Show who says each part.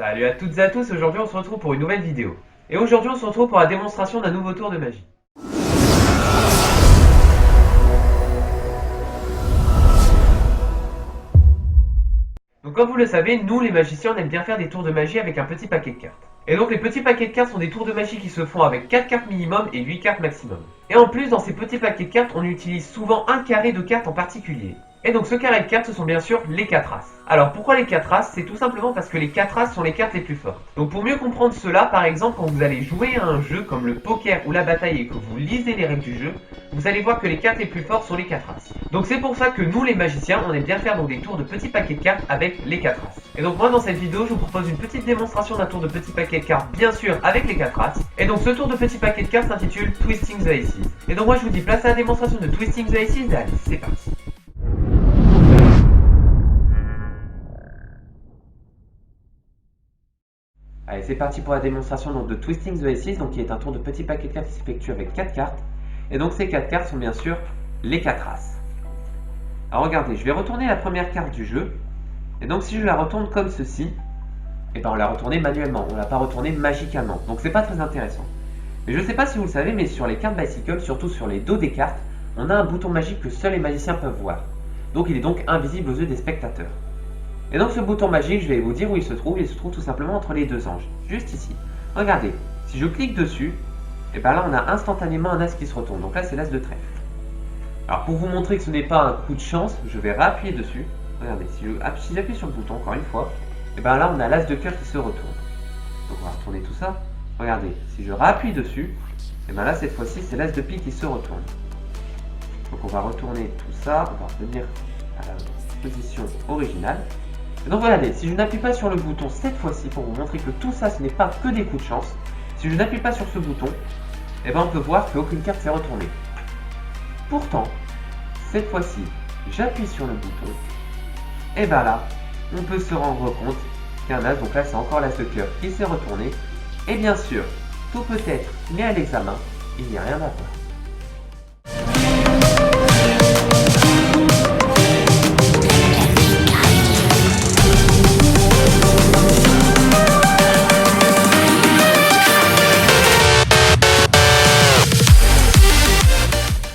Speaker 1: Salut à toutes et à tous, aujourd'hui on se retrouve pour une nouvelle vidéo. Et aujourd'hui on se retrouve pour la démonstration d'un nouveau tour de magie. Donc comme vous le savez, nous les magiciens on aime bien faire des tours de magie avec un petit paquet de cartes. Et donc les petits paquets de cartes sont des tours de magie qui se font avec 4 cartes minimum et 8 cartes maximum. Et en plus dans ces petits paquets de cartes on utilise souvent un carré de cartes en particulier. Et donc ce carré de cartes ce sont bien sûr les 4 As. Alors pourquoi les 4 As? C'est tout simplement parce que les 4 As sont les cartes les plus fortes. Donc pour mieux comprendre cela, par exemple quand vous allez jouer à un jeu comme le poker ou la bataille et que vous lisez les règles du jeu, vous allez voir que les cartes les plus fortes sont les 4 As. Donc c'est pour ça que nous les magiciens on aime bien faire donc des tours de petits paquets de cartes avec les 4 As. Et donc moi dans cette vidéo je vous propose une petite démonstration d'un tour de petit paquet de cartes bien sûr avec les 4 As. Et donc ce tour de petit paquet de cartes s'intitule Twisting the Aces. Et donc moi je vous dis place à la démonstration de Twisting the Aces et allez c'est parti. Allez, c'est parti pour la démonstration donc, de Twisting the Aces, donc, qui est un tour de petit paquet de cartes qui s'effectue avec 4 cartes. Et donc ces 4 cartes sont bien sûr les 4 As. Alors regardez, je vais retourner la première carte du jeu. Et donc si je la retourne comme ceci, et ben on l'a retournée manuellement, on l'a pas retournée magicalement. Donc c'est pas très intéressant. Mais je ne sais pas si vous le savez, mais sur les cartes Bicycle, surtout sur les dos des cartes, on a un bouton magique que seuls les magiciens peuvent voir. Donc il est donc invisible aux yeux des spectateurs. Et donc ce bouton magique, je vais vous dire où il se trouve tout simplement entre les deux anges, juste ici. Regardez, si je clique dessus, et bien là on a instantanément un As qui se retourne, donc là c'est l'As de trèfle. Alors pour vous montrer que ce n'est pas un coup de chance, je vais réappuyer dessus. Regardez, si j'appuie sur le bouton encore une fois, et bien là on a l'As de cœur qui se retourne. Donc on va retourner tout ça. Regardez, si je réappuie dessus, et bien là cette fois-ci c'est l'As de pique qui se retourne. Donc on va retourner tout ça, on va revenir à la position originale. Et donc regardez, si je n'appuie pas sur le bouton cette fois-ci pour vous montrer que tout ça ce n'est pas que des coups de chance, si je n'appuie pas sur ce bouton, et ben on peut voir qu'aucune carte s'est retournée. Pourtant, cette fois-ci, j'appuie sur le bouton, et ben là, on peut se rendre compte qu'un As, donc là c'est encore l'As de cœur qui s'est retourné, et bien sûr, tout peut être mis à l'examen, il n'y a rien à voir.